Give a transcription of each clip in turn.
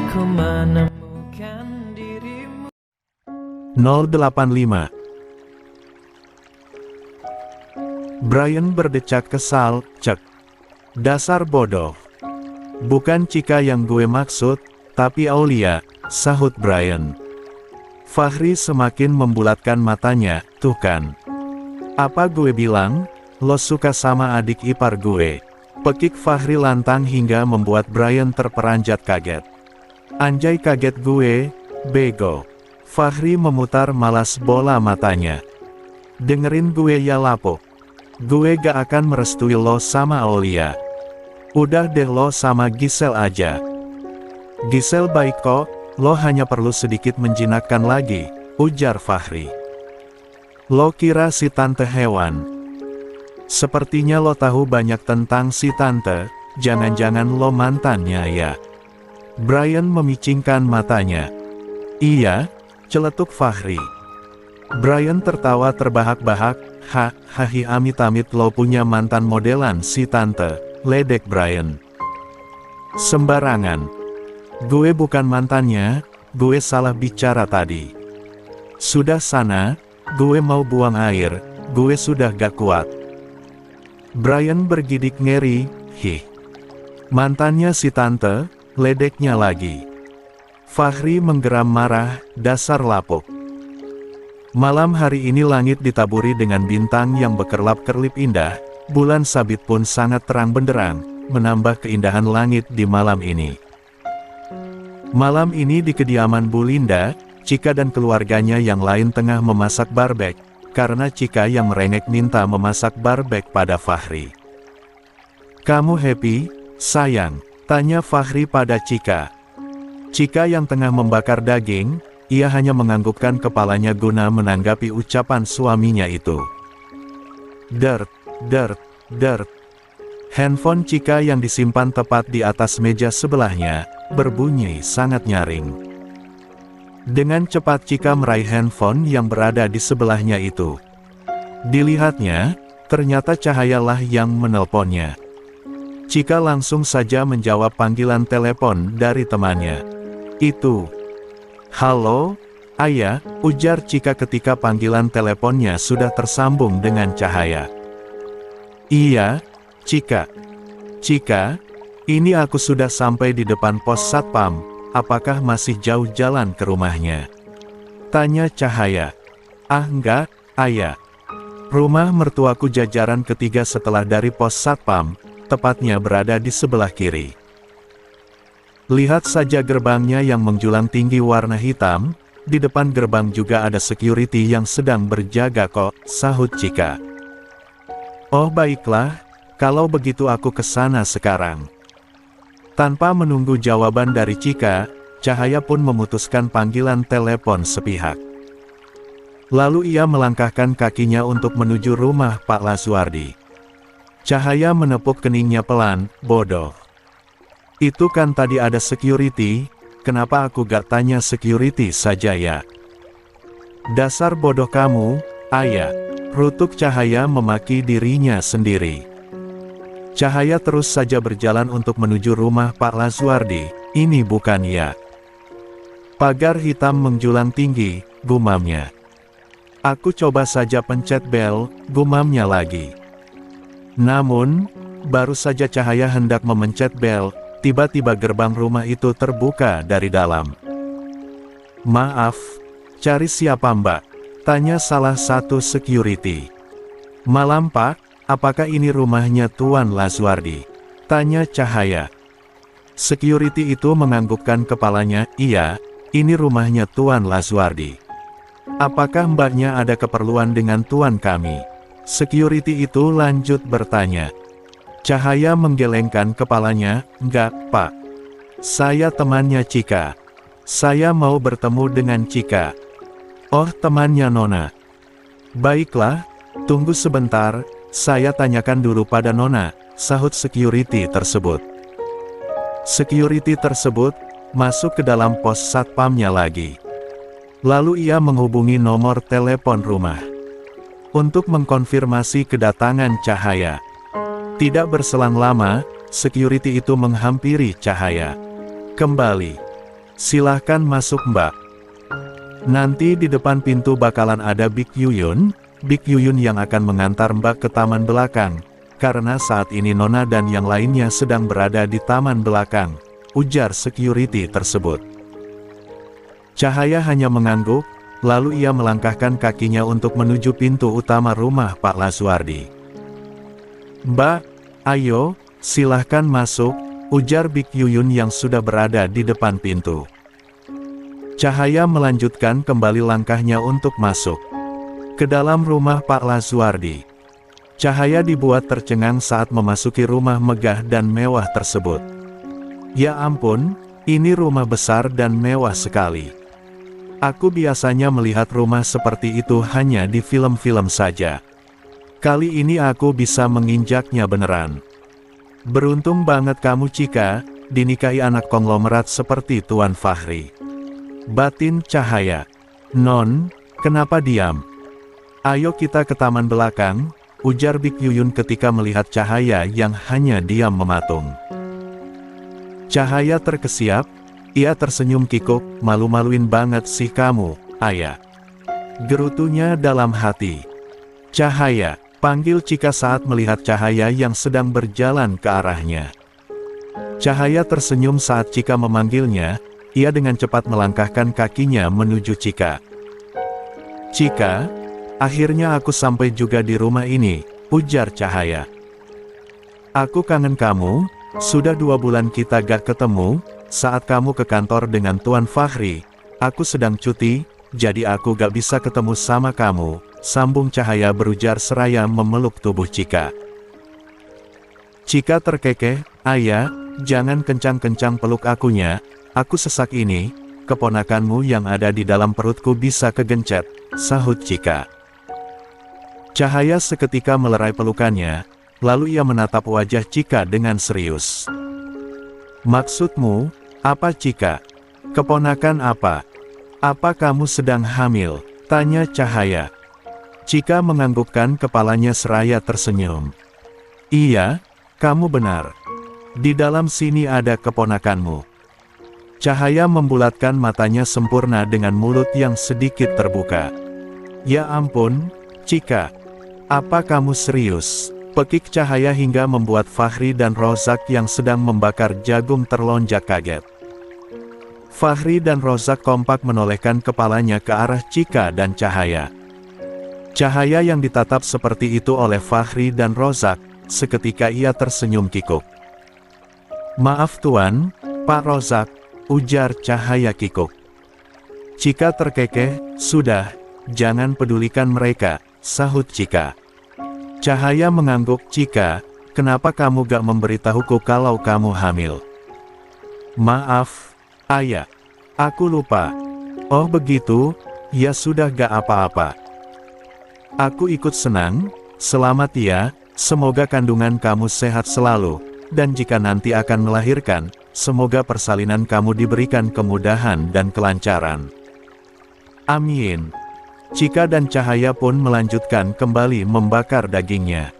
ku menemukan dirimu. 085. Brian berdecak kesal, cek. Dasar bodoh. Bukan Cika yang gue maksud, tapi Aulia, sahut Brian. Fahri semakin membulatkan matanya, tuh kan. Apa gue bilang, lo suka sama adik ipar gue. Pekik Fahri lantang hingga membuat Brian terperanjat kaget. Anjay kaget gue, bego. Fahri memutar malas bola matanya. Dengerin gue ya Lapo. Gue gak akan merestui lo sama Aulia. Udah deh lo sama Gisel aja. Gisel baik kok, lo hanya perlu sedikit menjinakkan lagi, ujar Fahri. Lo kira si tante hewan? Sepertinya lo tahu banyak tentang si tante, jangan-jangan lo mantannya ya. Brian memicingkan matanya. Iya, celetuk Fahri. Brian tertawa terbahak-bahak. Hahi amit-amit lo punya mantan modelan si tante, ledek Brian. Sembarangan. Gue bukan mantannya, gue salah bicara tadi. Sudah sana, gue mau buang air, gue sudah gak kuat. Brian bergidik ngeri, mantannya si tante, ledeknya lagi. Fahri menggeram marah, dasar lapuk. Malam hari ini langit ditaburi dengan bintang yang berkerlap-kerlip indah, bulan sabit pun sangat terang benderang, menambah keindahan langit di malam ini. Malam ini di kediaman Bu Linda, Cika dan keluarganya yang lain tengah memasak barbek, karena Cika yang merengek minta memasak barbek pada Fahri. Kamu happy, sayang? Tanya Fahri pada Cika. Cika yang tengah membakar daging, ia hanya menganggukkan kepalanya guna menanggapi ucapan suaminya itu. Dert, dert, dert. Handphone Cika yang disimpan tepat di atas meja sebelahnya, berbunyi sangat nyaring. Dengan cepat Cika meraih handphone yang berada di sebelahnya itu. Dilihatnya, ternyata Cahayalah yang menelponnya. Cika langsung saja menjawab panggilan telepon dari temannya. Itu. Halo, ayah, ujar Cika ketika panggilan teleponnya sudah tersambung dengan Cahaya. Iya, Cika. Cika, ini aku sudah sampai di depan pos satpam, apakah masih jauh jalan ke rumahnya? Tanya Cahaya. Ah enggak, ayah. Rumah mertuaku jajaran ketiga setelah dari pos satpam, tepatnya berada di sebelah kiri. Lihat saja gerbangnya yang menjulang tinggi warna hitam, di depan gerbang juga ada security yang sedang berjaga kok, sahut Cika. Oh baiklah, kalau begitu aku ke sana sekarang. Tanpa menunggu jawaban dari Cika, Cahaya pun memutuskan panggilan telepon sepihak. Lalu ia melangkahkan kakinya untuk menuju rumah Pak Laswardi. Cahaya menepuk keningnya pelan, bodoh. Itu kan tadi ada security, kenapa aku gak tanya security saja ya? Dasar bodoh kamu, ayah. Rutuk Cahaya memaki dirinya sendiri. Cahaya terus saja berjalan untuk menuju rumah Pak Laswardi, ini bukan ya. Pagar hitam menjulang tinggi, gumamnya. Aku coba saja pencet bel, gumamnya lagi. Namun, baru saja Cahaya hendak memencet bel, tiba-tiba gerbang rumah itu terbuka dari dalam. Maaf, cari siapa mbak? Tanya salah satu security. Malam pak, apakah ini rumahnya Tuan Laswardi? Tanya Cahaya. Security itu menganggukkan kepalanya, iya, ini rumahnya Tuan Laswardi. Apakah mbaknya ada keperluan dengan tuan kami? Security itu lanjut bertanya. Cahaya menggelengkan kepalanya, enggak, Pak. Saya temannya Cika. Saya mau bertemu dengan Cika. Oh, temannya Nona. Baiklah, tunggu sebentar, saya tanyakan dulu pada Nona, sahut security tersebut. Security tersebut masuk ke dalam pos satpamnya lagi. Lalu ia menghubungi nomor telepon rumah untuk mengkonfirmasi kedatangan Cahaya. Tidak berselang lama, security itu menghampiri Cahaya. Kembali. Silahkan masuk Mbak. Nanti di depan pintu bakalan ada Big Yuyun yang akan mengantar Mbak ke taman belakang, karena saat ini Nona dan yang lainnya sedang berada di taman belakang, ujar security tersebut. Cahaya hanya mengangguk, lalu ia melangkahkan kakinya untuk menuju pintu utama rumah Pak Laswardi. Mbak, ayo, silahkan masuk, ujar Big Yuyun yang sudah berada di depan pintu. Cahaya melanjutkan kembali langkahnya untuk masuk ke dalam rumah Pak Laswardi. Cahaya dibuat tercengang saat memasuki rumah megah dan mewah tersebut. Ya ampun, ini rumah besar dan mewah sekali. Aku biasanya melihat rumah seperti itu hanya di film-film saja. Kali ini aku bisa menginjaknya beneran. Beruntung banget kamu Cika, dinikahi anak konglomerat seperti Tuan Fahri. Batin Cahaya. Non, kenapa diam? Ayo kita ke taman belakang, ujar Big Yuyun ketika melihat Cahaya yang hanya diam mematung. Cahaya terkesiap, ia tersenyum kikuk, malu-maluin banget sih kamu, ayah. Gerutunya dalam hati. Cahaya, panggil Cika saat melihat Cahaya yang sedang berjalan ke arahnya. Cahaya tersenyum saat Cika memanggilnya, ia dengan cepat melangkahkan kakinya menuju Cika. Cika, akhirnya aku sampai juga di rumah ini, ujar Cahaya. Aku kangen kamu, sudah 2 bulan kita gak ketemu, saat kamu ke kantor dengan Tuan Fahri, aku sedang cuti, jadi aku gak bisa ketemu sama kamu, sambung Cahaya berujar seraya memeluk tubuh Cika. Cika terkekeh, ayah, jangan kencang-kencang peluk akunya, aku sesak ini, keponakanmu yang ada di dalam perutku bisa kegencet, sahut Cika. Cahaya seketika melerai pelukannya, lalu ia menatap wajah Cika dengan serius. Maksudmu, apa Cika? Keponakan apa? Apa kamu sedang hamil? Tanya Cahaya. Cika menganggukkan kepalanya seraya tersenyum. Iya, kamu benar. Di dalam sini ada keponakanmu. Cahaya membulatkan matanya sempurna dengan mulut yang sedikit terbuka. Ya ampun, Cika. Apa kamu serius? Pekik Cahaya hingga membuat Fahri dan Rozak yang sedang membakar jagung terlonjak kaget. Fahri dan Rozak kompak menolehkan kepalanya ke arah Cika dan Cahaya. Cahaya yang ditatap seperti itu oleh Fahri dan Rozak, seketika ia tersenyum kikuk. Maaf Tuan, Pak Rozak, ujar Cahaya kikuk. Cika terkekeh, sudah, jangan pedulikan mereka, sahut Cika. Cahaya mengangguk. Cika, kenapa kamu gak memberitahuku kalau kamu hamil? Maaf, ayah, aku lupa. Oh begitu, ya sudah gak apa-apa. Aku ikut senang, selamat ya, semoga kandungan kamu sehat selalu, dan jika nanti akan melahirkan, semoga persalinan kamu diberikan kemudahan dan kelancaran. Amin. Cika dan Cahaya pun melanjutkan kembali membakar dagingnya.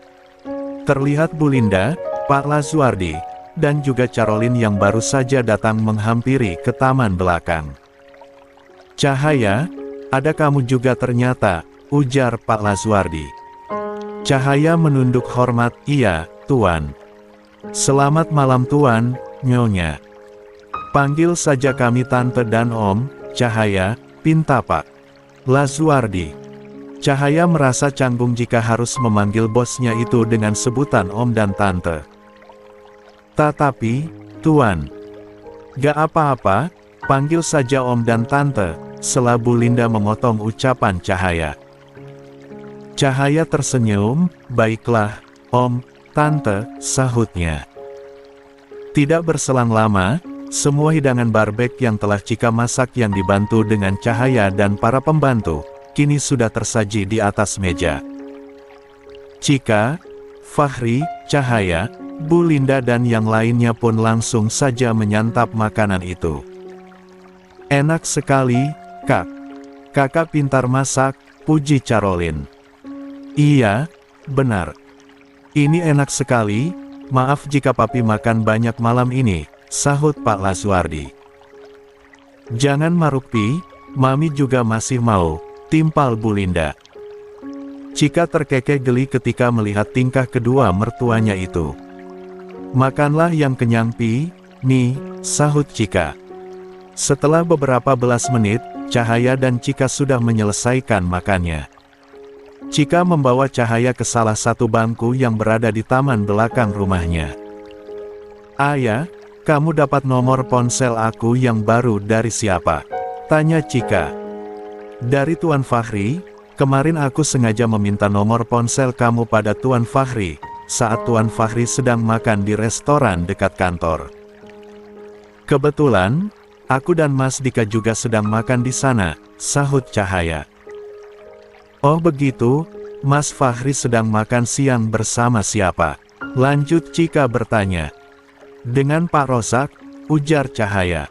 Terlihat Bu Linda, Pak Laswardi, dan juga Carolin yang baru saja datang menghampiri ke taman belakang. Cahaya, ada kamu juga ternyata, ujar Pak Laswardi. Cahaya menunduk hormat, iya, Tuan. Selamat malam Tuan, Nyonya. Panggil saja kami Tante dan Om. Cahaya, pinta Pak Laswardi. Cahaya merasa canggung jika harus memanggil bosnya itu dengan sebutan Om dan Tante. Tetapi, Tuan, gak apa-apa, panggil saja Om dan Tante, sela Bu Linda memotong ucapan Cahaya. Cahaya tersenyum, baiklah, Om, Tante, sahutnya. Tidak berselang lama, semua hidangan barbek yang telah Cika masak yang dibantu dengan Cahaya dan para pembantu, kini sudah tersaji di atas meja. Cika, Fahri, Cahaya, Bu Linda dan yang lainnya pun langsung saja menyantap makanan itu. Enak sekali, Kak. Kakak pintar masak, puji Carolin. Iya, benar. Ini enak sekali, maaf jika papi makan banyak malam ini, sahut Pak Laswardi. Jangan Marukpi, Mami juga masih mau, timpal Bu Linda. Cika terkekeh geli ketika melihat tingkah kedua mertuanya itu. Makanlah yang kenyang Pi, Mi, sahut Cika. Setelah beberapa belas menit, Cahaya dan Cika sudah menyelesaikan makannya. Cika membawa Cahaya ke salah satu bangku yang berada di taman belakang rumahnya. Ayah, kamu dapat nomor ponsel aku yang baru dari siapa? Tanya Cika. Dari Tuan Fahri, kemarin aku sengaja meminta nomor ponsel kamu pada Tuan Fahri, saat Tuan Fahri sedang makan di restoran dekat kantor. Kebetulan, aku dan Mas Dika juga sedang makan di sana, sahut Cahaya. Oh begitu, Mas Fahri sedang makan siang bersama siapa? Lanjut Cika bertanya. Dengan Pak Rozak, ujar Cahaya.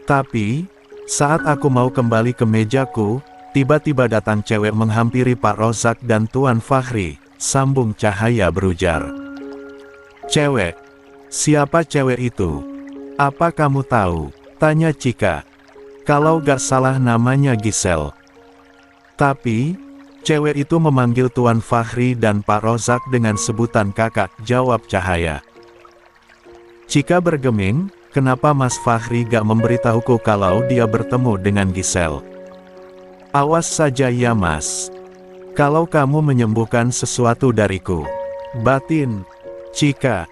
Tapi, saat aku mau kembali ke mejaku, tiba-tiba datang cewek menghampiri Pak Rozak dan Tuan Fahri, sambung Cahaya berujar. Cewek? Siapa cewek itu? Apa kamu tahu? Tanya Cika. Kalau gak salah namanya Gisel. Tapi, cewek itu memanggil Tuan Fahri dan Pak Rozak dengan sebutan kakak, jawab Cahaya. Cika bergeming, kenapa Mas Fahri gak memberitahuku kalau dia bertemu dengan Gisel? Awas saja ya Mas. Kalau kamu menyembuhkan sesuatu dariku. Batin. Cika.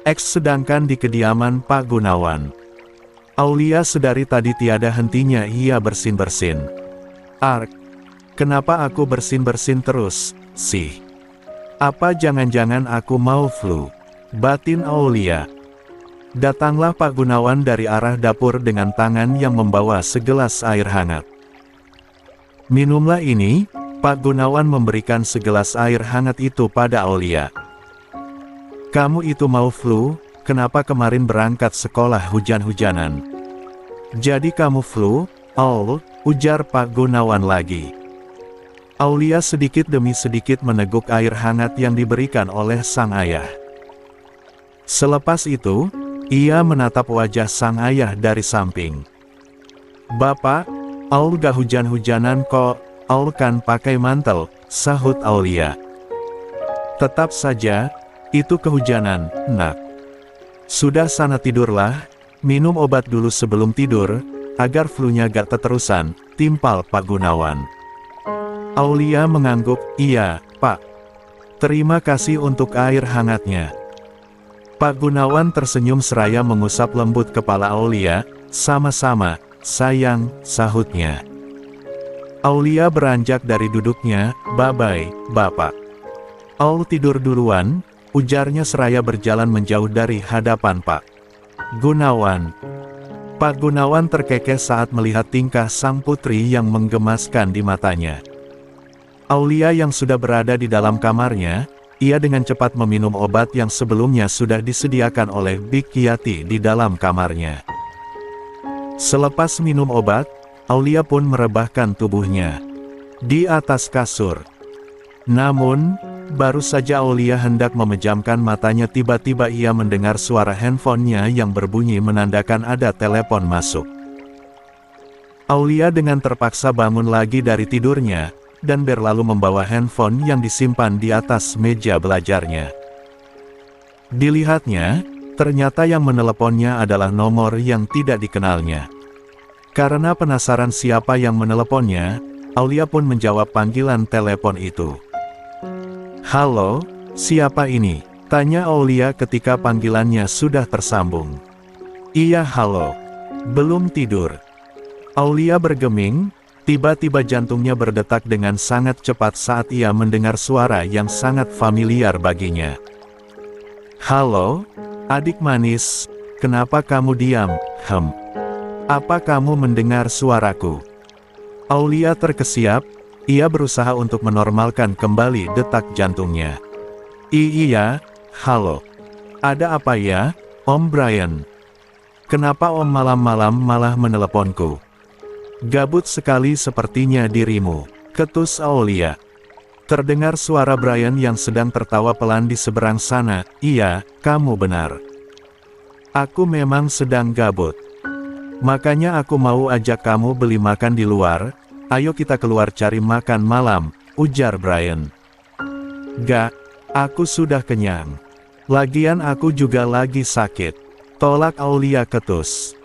Sedangkan di kediaman Pak Gunawan. Aulia sedari tadi tiada hentinya ia bersin-bersin. Ark. Kenapa aku bersin-bersin terus, sih? Apa jangan-jangan aku mau flu? Batin Aulia. Datanglah Pak Gunawan dari arah dapur dengan tangan yang membawa segelas air hangat. Minumlah ini, Pak Gunawan memberikan segelas air hangat itu pada Aulia. Kamu itu mau flu, kenapa kemarin berangkat sekolah hujan-hujanan? Jadi kamu flu, Aul, ujar Pak Gunawan lagi. Aulia sedikit demi sedikit meneguk air hangat yang diberikan oleh sang ayah. Selepas itu, ia menatap wajah sang ayah dari samping. Bapak, Aul gak hujan-hujanan kok, Aul kan pakai mantel, sahut Aulia. Tetap saja, itu kehujanan, nak. Sudah sana tidurlah, minum obat dulu sebelum tidur, agar flu-nya gak teterusan, timpal Pak Gunawan. Aulia mengangguk, iya, Pak. Terima kasih untuk air hangatnya. Pak Gunawan tersenyum seraya mengusap lembut kepala Aulia, sama-sama, sayang, sahutnya. Aulia beranjak dari duduknya, bye-bye, Bapak. Aul tidur duluan, ujarnya seraya berjalan menjauh dari hadapan Pak Gunawan. Pak Gunawan terkekeh saat melihat tingkah sang putri yang menggemaskan di matanya. Aulia yang sudah berada di dalam kamarnya, ia dengan cepat meminum obat yang sebelumnya sudah disediakan oleh Bik Yati di dalam kamarnya. Selepas minum obat, Aulia pun merebahkan tubuhnya di atas kasur. Namun, baru saja Aulia hendak memejamkan matanya tiba-tiba ia mendengar suara handphonenya yang berbunyi menandakan ada telepon masuk. Aulia dengan terpaksa bangun lagi dari tidurnya, dan berlalu membawa handphone yang disimpan di atas meja belajarnya. Dilihatnya, ternyata yang meneleponnya adalah nomor yang tidak dikenalnya. Karena penasaran siapa yang meneleponnya, Aulia pun menjawab panggilan telepon itu. Halo, siapa ini? Tanya Aulia ketika panggilannya sudah tersambung. Iya halo. Belum tidur. Aulia bergeming. Tiba-tiba jantungnya berdetak dengan sangat cepat saat ia mendengar suara yang sangat familiar baginya. Halo, adik manis, kenapa kamu diam? Apa kamu mendengar suaraku? Aulia terkesiap, ia berusaha untuk menormalkan kembali detak jantungnya. Iya, halo. Ada apa ya, Om Brian? Kenapa Om malam-malam malah meneleponku? Gabut sekali sepertinya dirimu, ketus Aulia. Terdengar suara Brian yang sedang tertawa pelan di seberang sana. Iya, kamu benar. Aku memang sedang gabut. Makanya aku mau ajak kamu beli makan di luar, ayo kita keluar cari makan malam, ujar Brian. Gak, aku sudah kenyang. Lagian aku juga lagi sakit, tolak Aulia ketus.